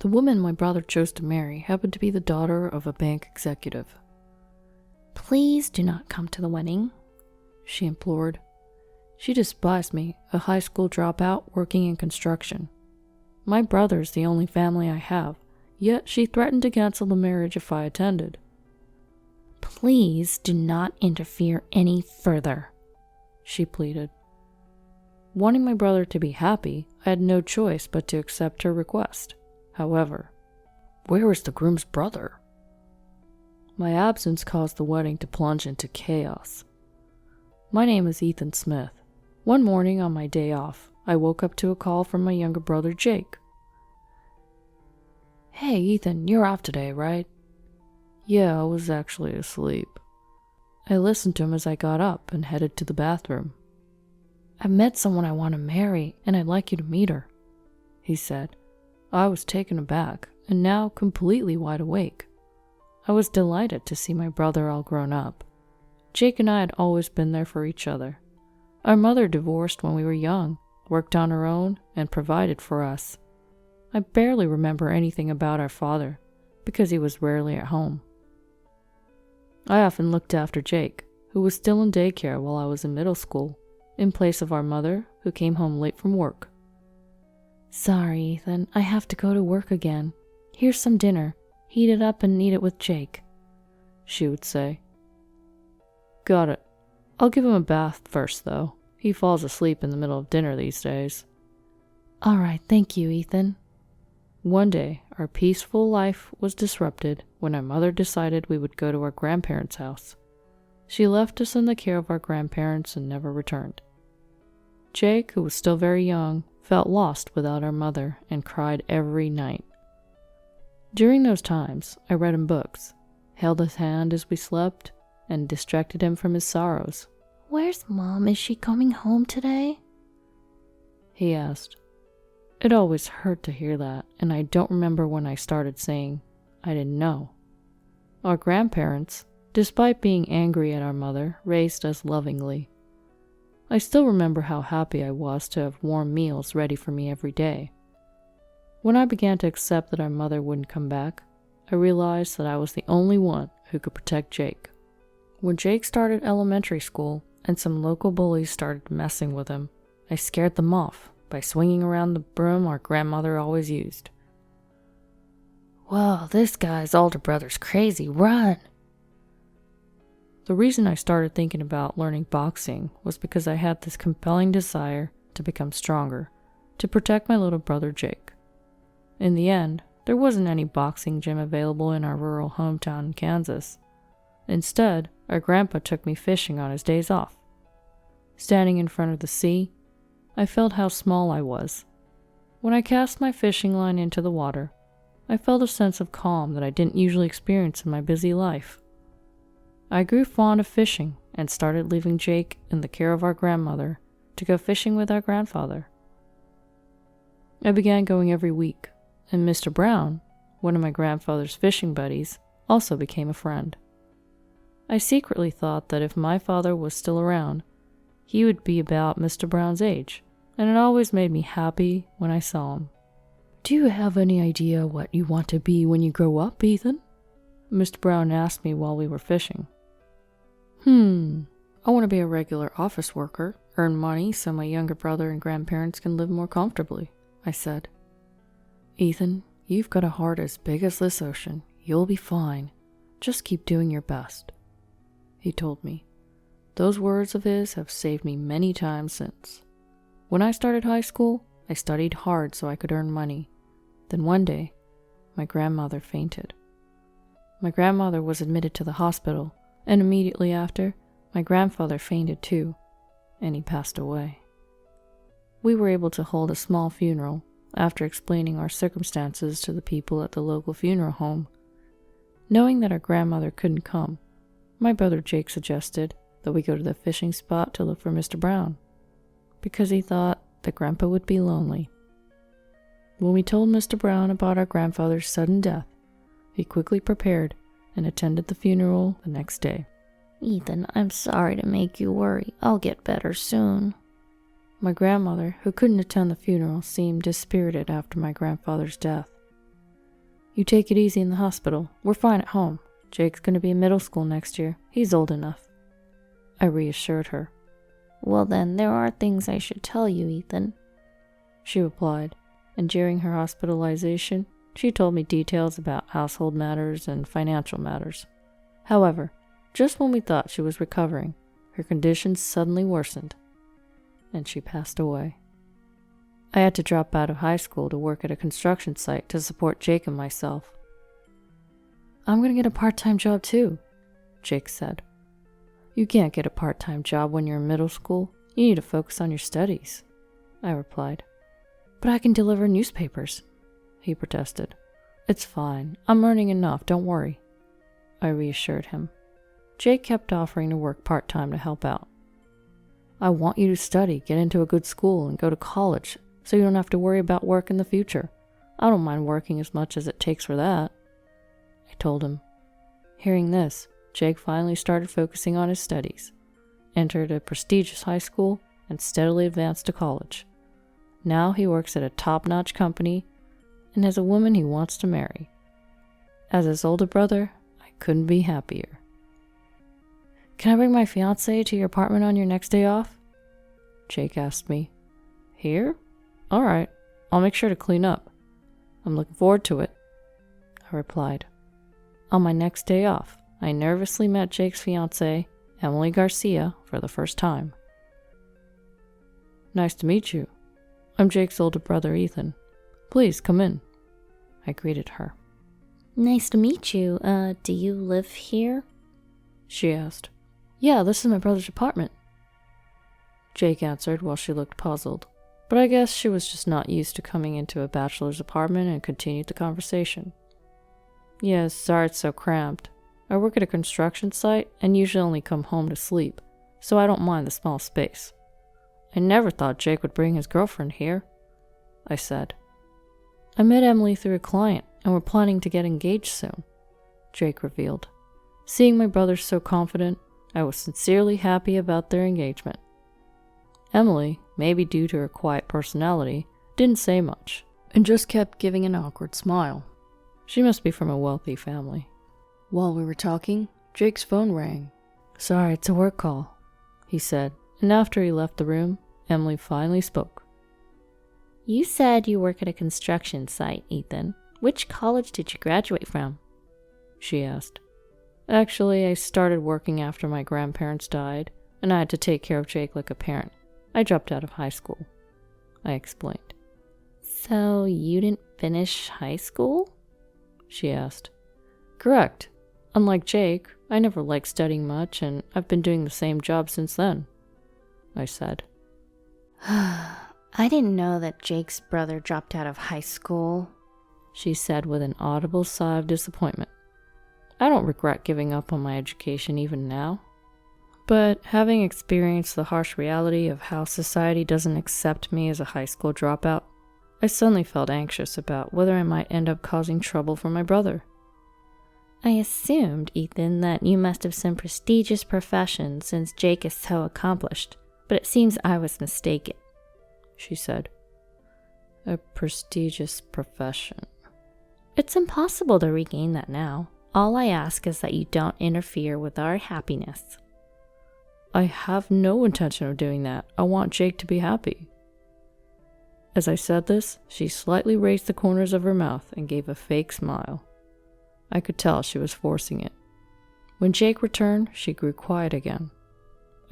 The woman my brother chose to marry happened to be the daughter of a bank executive. "Please do not come to the wedding," she implored. She despised me, a high school dropout working in construction. My brother's the only family I have, yet she threatened to cancel the marriage if I attended. "Please do not interfere any further," she pleaded. Wanting my brother to be happy, I had no choice but to accept her request. However, where was the groom's brother? My absence caused the wedding to plunge into chaos. My name is Ethan Smith. One morning on my day off, I woke up to a call from my younger brother Jake. "Hey Ethan, you're off today, right?" Yeah, I was actually asleep. I listened to him as I got up and headed to the bathroom. "I met someone I want to marry, and I'd like you to meet her," he said. I was taken aback, and now completely wide awake. I was delighted to see my brother all grown up. Jake and I had always been there for each other. Our mother divorced when we were young, worked on her own, and provided for us. I barely remember anything about our father, because he was rarely at home. I often looked after Jake, who was still in daycare while I was in middle school, in place of our mother, who came home late from work. "Sorry, Ethan, I have to go to work again. Here's some dinner. Heat it up and eat it with Jake," she would say. Got it. I'll give him a bath first, though. He falls asleep in the middle of dinner these days. "All right, thank you, Ethan." One day, our peaceful life was disrupted when our mother decided we would go to our grandparents' house. She left us in the care of our grandparents and never returned. Jake, who was still very young, felt lost without our mother and cried every night. During those times, I read him books, held his hand as we slept, and distracted him from his sorrows. "Where's Mom? Is she coming home today?" he asked. It always hurt to hear that, and I don't remember when I started saying I didn't know. Our grandparents, despite being angry at our mother, raised us lovingly. I still remember how happy I was to have warm meals ready for me every day. When I began to accept that our mother wouldn't come back, I realized that I was the only one who could protect Jake. When Jake started elementary school and some local bullies started messing with him, I scared them off by swinging around the broom our grandmother always used. "Whoa, this guy's older brother's crazy, run!" The reason I started thinking about learning boxing was because I had this compelling desire to become stronger, to protect my little brother Jake. In the end, there wasn't any boxing gym available in our rural hometown in Kansas. Instead, our grandpa took me fishing on his days off. Standing in front of the sea, I felt how small I was. When I cast my fishing line into the water, I felt a sense of calm that I didn't usually experience in my busy life. I grew fond of fishing and started leaving Jake in the care of our grandmother to go fishing with our grandfather. I began going every week, and Mr. Brown, one of my grandfather's fishing buddies, also became a friend. I secretly thought that if my father was still around, he would be about Mr. Brown's age, and it always made me happy when I saw him. "Do you have any idea what you want to be when you grow up, Ethan?" Mr. Brown asked me while we were fishing. I want to be a regular office worker, earn money so my younger brother and grandparents can live more comfortably, I said. "Ethan, you've got a heart as big as this ocean. You'll be fine. Just keep doing your best," he told me. Those words of his have saved me many times since. When I started high school, I studied hard so I could earn money. Then one day, my grandmother fainted. My grandmother was admitted to the hospital, and immediately after, my grandfather fainted too, and he passed away. We were able to hold a small funeral after explaining our circumstances to the people at the local funeral home. Knowing that our grandmother couldn't come, my brother Jake suggested that we go to the fishing spot to look for Mr. Brown, because he thought that Grandpa would be lonely. When we told Mr. Brown about our grandfather's sudden death, he quickly prepared and attended the funeral the next day. "Ethan, I'm sorry to make you worry. I'll get better soon." My grandmother, who couldn't attend the funeral, seemed dispirited after my grandfather's death. You take it easy in the hospital. We're fine at home. Jake's going to be in middle school next year. He's old enough. I reassured her. Well then, there are things I should tell you, Ethan, she replied, and during her hospitalization, she told me details about household matters and financial matters. However, just when we thought she was recovering, her condition suddenly worsened, and she passed away. I had to drop out of high school to work at a construction site to support Jake and myself. I'm going to get a part-time job too, Jake said. You can't get a part-time job when you're in middle school. You need to focus on your studies, I replied. But I can deliver newspapers, he protested. It's fine. I'm earning enough, don't worry, I reassured him. Jake kept offering to work part-time to help out. I want you to study, get into a good school, and go to college so you don't have to worry about work in the future. I don't mind working as much as it takes for that, I told him. Hearing this, Jake finally started focusing on his studies, entered a prestigious high school, and steadily advanced to college. Now he works at a top-notch company and has a woman he wants to marry. As his older brother, I couldn't be happier. Can I bring my fiancé to your apartment on your next day off? Jake asked me. Here? All right, I'll make sure to clean up. I'm looking forward to it, I replied. On my next day off, I nervously met Jake's fiancée, Emily Garcia, for the first time. Nice to meet you. I'm Jake's older brother, Ethan. Please come in, I greeted her. Nice to meet you. Do you live here? She asked. Yeah, this is my brother's apartment, Jake answered while she looked puzzled. But I guess she was just not used to coming into a bachelor's apartment and continued the conversation. Yes, sorry it's so cramped. I work at a construction site and usually only come home to sleep, so I don't mind the small space. I never thought Jake would bring his girlfriend here, I said. I met Emily through a client and we're planning to get engaged soon, Jake revealed. Seeing my brother so confident, I was sincerely happy about their engagement. Emily, maybe due to her quiet personality, didn't say much and just kept giving an awkward smile. She must be from a wealthy family. While we were talking, Jake's phone rang. Sorry, it's a work call, he said, and after he left the room, Emily finally spoke. You said you work at a construction site, Ethan. Which college did you graduate from? She asked. Actually, I started working after my grandparents died, and I had to take care of Jake like a parent. I dropped out of high school, I explained. So you didn't finish high school? She asked. Correct. Unlike Jake, I never liked studying much, and I've been doing the same job since then, I said. I didn't know that Jake's brother dropped out of high school, she said with an audible sigh of disappointment. I don't regret giving up on my education even now. But having experienced the harsh reality of how society doesn't accept me as a high school dropout, I suddenly felt anxious about whether I might end up causing trouble for my brother. I assumed, Ethan, that you must have some prestigious profession since Jake is so accomplished, but it seems I was mistaken, she said. A prestigious profession. It's impossible to regain that now. All I ask is that you don't interfere with our happiness. I have no intention of doing that. I want Jake to be happy. As I said this, she slightly raised the corners of her mouth and gave a fake smile. I could tell she was forcing it. When Jake returned, she grew quiet again.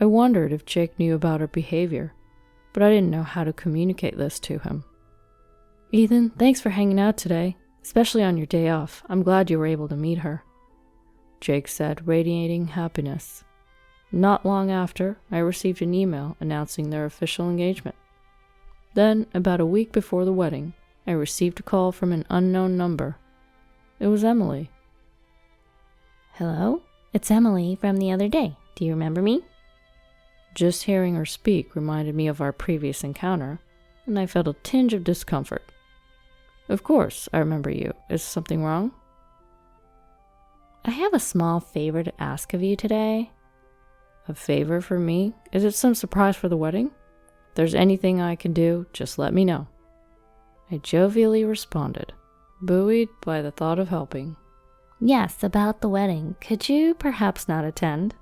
I wondered if Jake knew about her behavior, but I didn't know how to communicate this to him. Ethan, thanks for hanging out today, especially on your day off. I'm glad you were able to meet her, Jake said, radiating happiness. Not long after, I received an email announcing their official engagement. Then, about a week before the wedding, I received a call from an unknown number. It was Emily. Hello? It's Emily from the other day. Do you remember me? Just hearing her speak reminded me of our previous encounter, and I felt a tinge of discomfort. Of course, I remember you. Is something wrong? I have a small favor to ask of you today. A favor for me? Is it some surprise for the wedding? If there's anything I can do, just let me know, I jovially responded, buoyed by the thought of helping. Yes, about the wedding. Could you perhaps not attend?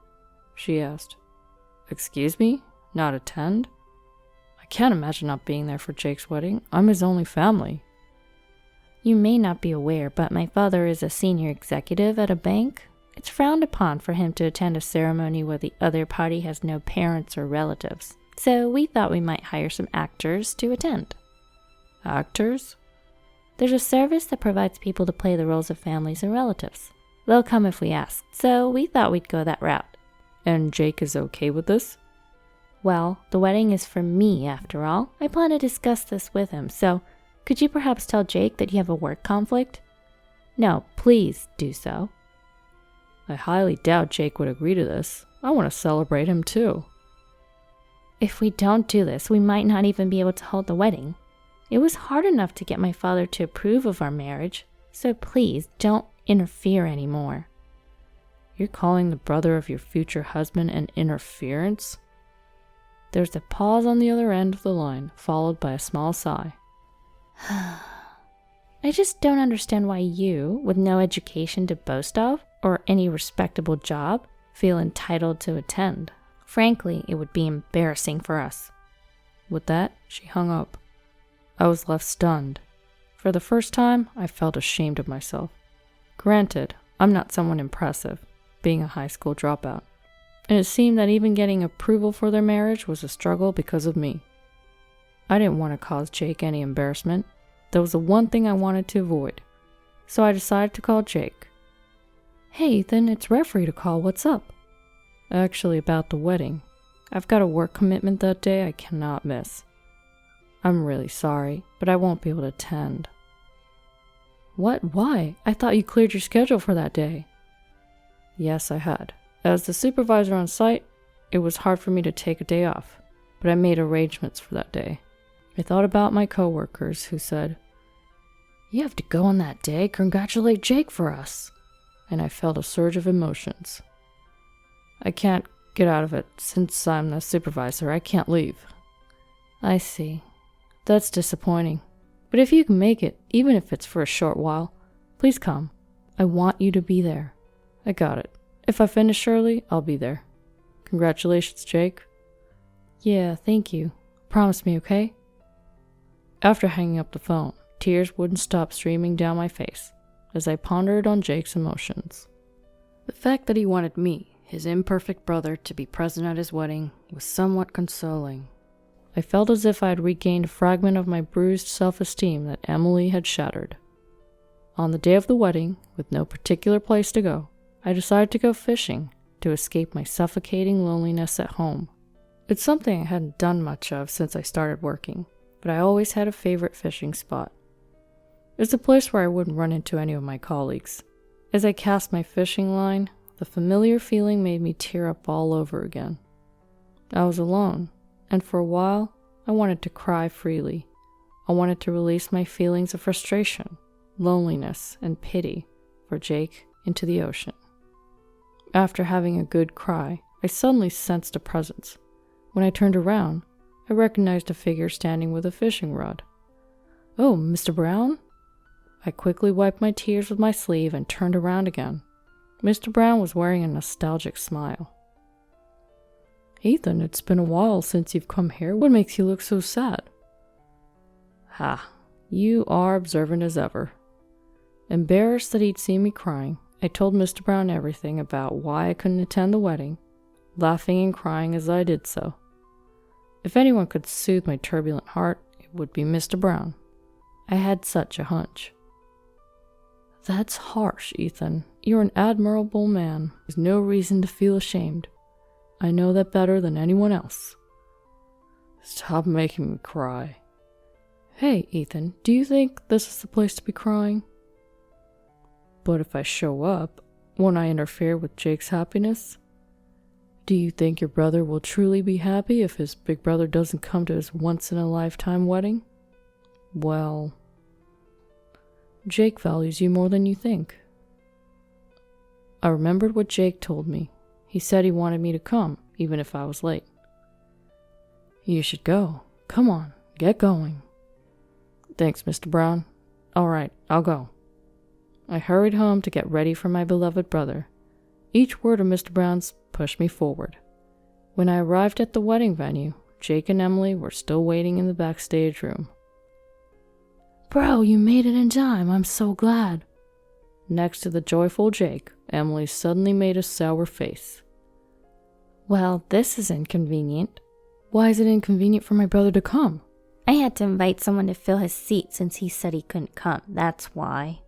She asked. Excuse me? Not attend? I can't imagine not being there for Jake's wedding. I'm his only family. You may not be aware, but my father is a senior executive at a bank. It's frowned upon for him to attend a ceremony where the other party has no parents or relatives. So we thought we might hire some actors to attend. Actors? There's a service that provides people to play the roles of families and relatives. They'll come if we ask, so we thought we'd go that route. And Jake is okay with this? Well, the wedding is for me, after all. I plan to discuss this with him, so could you perhaps tell Jake that you have a work conflict? No, please do so. I highly doubt Jake would agree to this. I want to celebrate him too. If we don't do this, we might not even be able to hold the wedding. It was hard enough to get my father to approve of our marriage, so please don't interfere anymore. You're calling the brother of your future husband an interference? There's a pause on the other end of the line, followed by a small sigh. I just don't understand why you, with no education to boast of, or any respectable job, feel entitled to attend. Frankly, it would be embarrassing for us. With that, she hung up. I was left stunned. For the first time, I felt ashamed of myself. Granted, I'm not someone impressive, being a high school dropout, and it seemed that even getting approval for their marriage was a struggle because of me. I didn't want to cause Jake any embarrassment. That was the one thing I wanted to avoid. So I decided to call Jake. Hey, Ethan, it's referee to call. What's up? Actually, about the wedding. I've got a work commitment that day I cannot miss. I'm really sorry, but I won't be able to attend. What? Why? I thought you cleared your schedule for that day. Yes, I had. As the supervisor on site, it was hard for me to take a day off, but I made arrangements for that day. I thought about my coworkers who said, "You have to go on that day. Congratulate Jake for us." And I felt a surge of emotions. I can't get out of it. Since I'm the supervisor, I can't leave. I see. That's disappointing. But if you can make it, even if it's for a short while, please come. I want you to be there. I got it. If I finish early, I'll be there. Congratulations, Jake. Yeah, thank you. Promise me, okay? After hanging up the phone, tears wouldn't stop streaming down my face as I pondered on Jake's emotions. The fact that he wanted me, his imperfect brother, to be present at his wedding was somewhat consoling. I felt as if I had regained a fragment of my bruised self-esteem that Emily had shattered. On the day of the wedding, with no particular place to go, I decided to go fishing to escape my suffocating loneliness at home. It's something I hadn't done much of since I started working, but I always had a favorite fishing spot. It's a place where I wouldn't run into any of my colleagues. As I cast my fishing line, the familiar feeling made me tear up all over again. I was alone, and for a while, I wanted to cry freely. I wanted to release my feelings of frustration, loneliness, and pity for Jake into the ocean. After having a good cry, I suddenly sensed a presence. When I turned around, I recognized a figure standing with a fishing rod. "Oh, Mr. Brown?" I quickly wiped my tears with my sleeve and turned around again. Mr. Brown was wearing a nostalgic smile. "Ethan, it's been a while since you've come here. What makes you look so sad?" "Ha, you are observant as ever." Embarrassed that he'd seen me crying, I told Mr. Brown everything about why I couldn't attend the wedding, laughing and crying as I did so. If anyone could soothe my turbulent heart, it would be Mr. Brown. I had such a hunch. "That's harsh, Ethan. You're an admirable man. There's no reason to feel ashamed. I know that better than anyone else." "Stop making me cry." "Hey, Ethan, do you think this is the place to be crying?" "But if I show up, won't I interfere with Jake's happiness? Do you think your brother will truly be happy if his big brother doesn't come to his once-in-a-lifetime wedding?" "Well, Jake values you more than you think." I remembered what Jake told me. He said he wanted me to come, even if I was late. "You should go. Come on, get going." "Thanks, Mr. Brown. All right, I'll go." I hurried home to get ready for my beloved brother. Each word of Mr. Brown's pushed me forward. When I arrived at the wedding venue, Jake and Emily were still waiting in the backstage room. Bro, you made it in time. I'm so glad. Next to the joyful Jake, Emily suddenly made a sour face. Well, this is inconvenient. Why is it inconvenient for my brother to come? I had to invite someone to fill his seat since he said he couldn't come. That's why.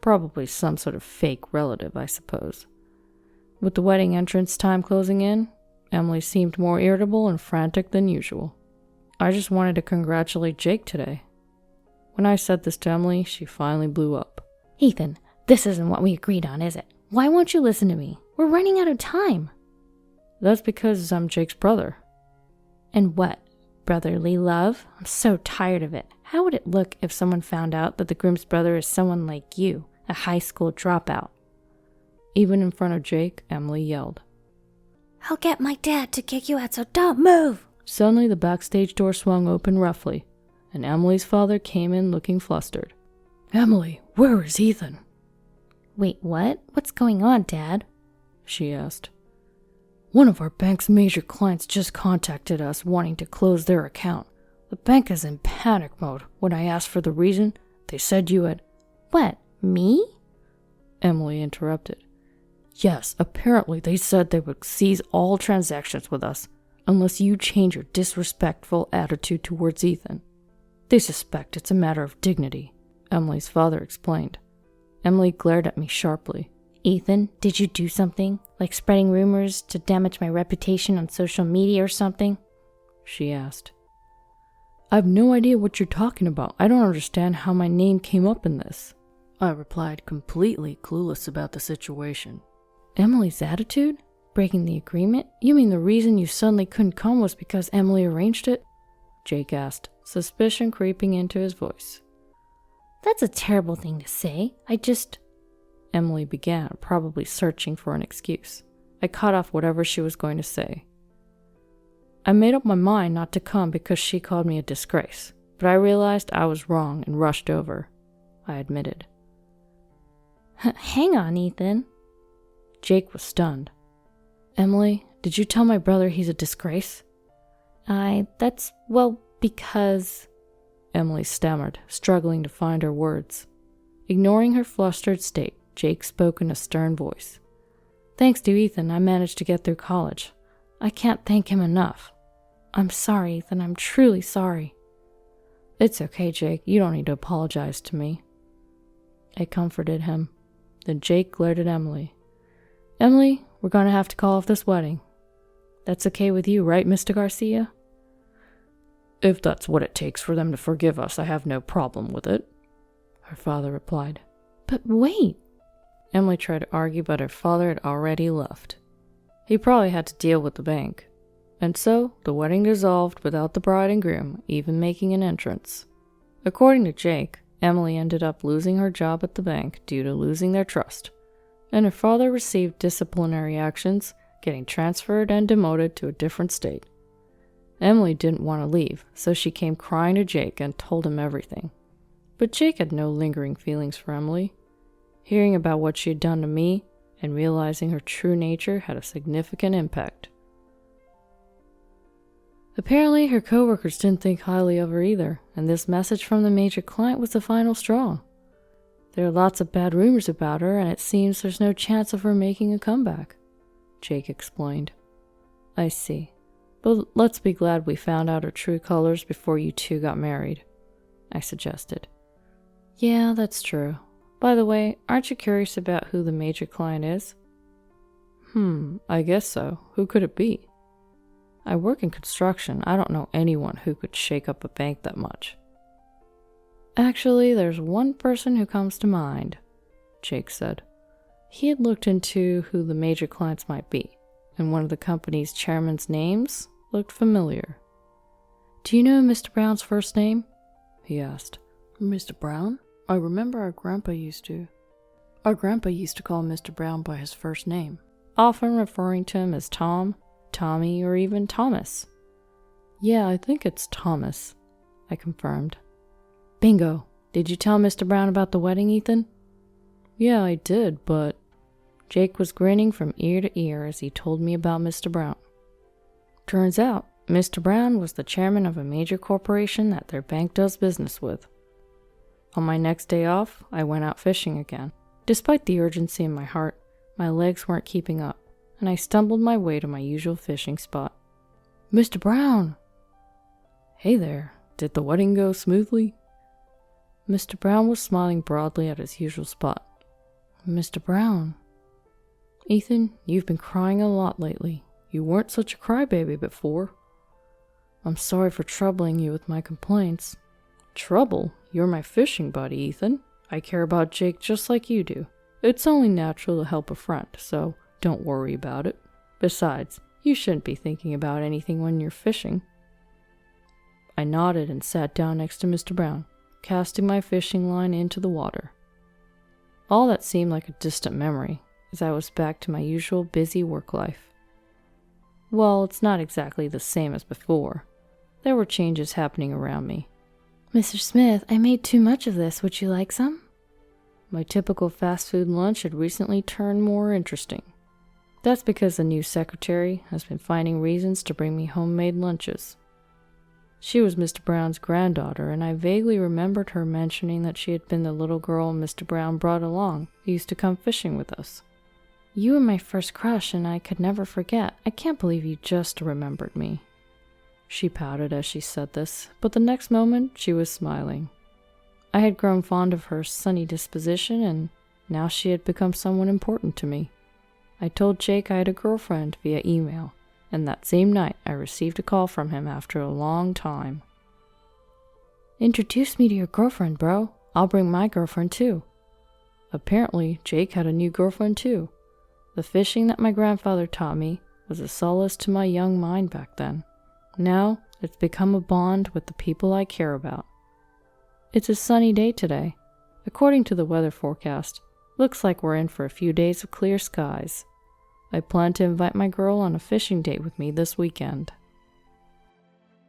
Probably some sort of fake relative, I suppose. With the wedding entrance time closing in, Emily seemed more irritable and frantic than usual. I just wanted to congratulate Jake today. When I said this to Emily, she finally blew up. Ethan, this isn't what we agreed on, is it? Why won't you listen to me? We're running out of time. That's because I'm Jake's brother. And what? Brotherly love? I'm so tired of it. How would it look if someone found out that the groom's brother is someone like you, a high school dropout? Even in front of Jake, Emily yelled. I'll get my dad to kick you out, so don't move! Suddenly, the backstage door swung open roughly, and Emily's father came in looking flustered. Emily, where is Ethan? Wait, what? What's going on, Dad? She asked. One of our bank's major clients just contacted us wanting to close their account. The bank is in panic mode. When I asked for the reason, they said you had... What, me? Emily interrupted. Yes, apparently they said they would seize all transactions with us, unless you change your disrespectful attitude towards Ethan. They suspect it's a matter of dignity, Emily's father explained. Emily glared at me sharply. Ethan, did you do something? Like spreading rumors to damage my reputation on social media or something? She asked. I have no idea what you're talking about. I don't understand how my name came up in this, I replied, completely clueless about the situation. Emily's attitude? Breaking the agreement? You mean the reason you suddenly couldn't come was because Emily arranged it? Jake asked, suspicion creeping into his voice. That's a terrible thing to say. Emily began, probably searching for an excuse. I cut off whatever she was going to say. I made up my mind not to come because she called me a disgrace, but I realized I was wrong and rushed over, I admitted. Hang on, Ethan. Jake was stunned. Emily, did you tell my brother he's a disgrace? Because... Emily stammered, struggling to find her words. Ignoring her flustered state, Jake spoke in a stern voice. Thanks to Ethan, I managed to get through college. I can't thank him enough. I'm sorry, Ethan. I'm truly sorry. It's okay, Jake. You don't need to apologize to me. I comforted him. Then Jake glared at Emily. Emily, we're going to have to call off this wedding. That's okay with you, right, Mr. Garcia? If that's what it takes for them to forgive us, I have no problem with it, her father replied. But wait. Emily tried to argue, but her father had already left. He probably had to deal with the bank. And so, the wedding dissolved without the bride and groom even making an entrance. According to Jake, Emily ended up losing her job at the bank due to losing their trust, and her father received disciplinary actions, getting transferred and demoted to a different state. Emily didn't want to leave, so she came crying to Jake and told him everything. But Jake had no lingering feelings for Emily. Hearing about what she had done to me and realizing her true nature had a significant impact. Apparently, her coworkers didn't think highly of her either, and this message from the major client was the final straw. There are lots of bad rumors about her, and it seems there's no chance of her making a comeback, Jake explained. I see. But let's be glad we found out her true colors before you two got married, I suggested. Yeah, that's true. By the way, aren't you curious about who the major client is? I guess so. Who could it be? I work in construction. I don't know anyone who could shake up a bank that much. Actually, there's one person who comes to mind, Jake said. He had looked into who the major clients might be, and one of the company's chairman's names looked familiar. Do you know Mr. Brown's first name? He asked. Mr. Brown? I remember our grandpa used to call Mr. Brown by his first name, often referring to him as Tom, Tommy, or even Thomas. Yeah, I think it's Thomas, I confirmed. Bingo! Did you tell Mr. Brown about the wedding, Ethan? Yeah, I did, but Jake was grinning from ear to ear as he told me about Mr. Brown. Turns out, Mr. Brown was the chairman of a major corporation that their bank does business with. On my next day off, I went out fishing again. Despite the urgency in my heart, my legs weren't keeping up, and I stumbled my way to my usual fishing spot. Mr. Brown! Hey there, did the wedding go smoothly? Mr. Brown was smiling broadly at his usual spot. Mr. Brown. Ethan, you've been crying a lot lately. You weren't such a crybaby before. I'm sorry for troubling you with my complaints. Trouble? You're my fishing buddy, Ethan. I care about Jake just like you do. It's only natural to help a friend, so don't worry about it. Besides, you shouldn't be thinking about anything when you're fishing. I nodded and sat down next to Mr. Brown, casting my fishing line into the water. All that seemed like a distant memory, as I was back to my usual busy work life. Well, it's not exactly the same as before. There were changes happening around me. Mr. Smith, I made too much of this. Would you like some? My typical fast food lunch had recently turned more interesting. That's because the new secretary has been finding reasons to bring me homemade lunches. She was Mr. Brown's granddaughter, and I vaguely remembered her mentioning that she had been the little girl Mr. Brown brought along who used to come fishing with us. You were my first crush, and I could never forget. I can't believe you just remembered me. She pouted as she said this, but the next moment she was smiling. I had grown fond of her sunny disposition, and now she had become someone important to me. I told Jake I had a girlfriend via email, and that same night I received a call from him after a long time. Introduce me to your girlfriend, bro. I'll bring my girlfriend too. Apparently, Jake had a new girlfriend too. The fishing that my grandfather taught me was a solace to my young mind back then. Now, it's become a bond with the people I care about. It's a sunny day today. According to the weather forecast, looks like we're in for a few days of clear skies. I plan to invite my girl on a fishing date with me this weekend.